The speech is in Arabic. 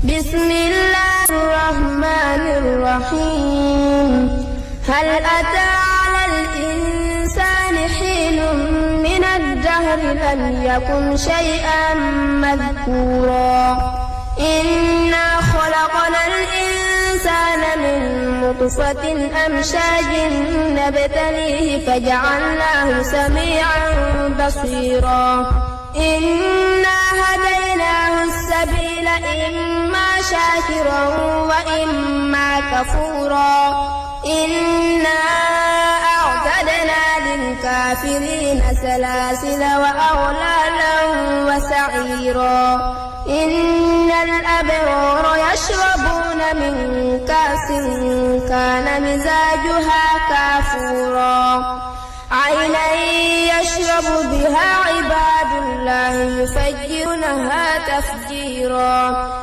بسم الله الرحمن الرحيم. هل أتى على الإنسان حين من الدهر لم يكن شيئا مذكورا إنا خلقنا الإنسان من نطفة أمشاج نبتليه فجعلناه سميعا بصيرا إنا هديناه السبيل إما شاكرا وإما كفورا إنا أعتدنا للكافرين سلاسل وأغلالا وسعيرا إن الأبرار يشربون من كأس كان مزاجها كافورا عينا يشرب بها عباد الله يفجرونها تفجيرا.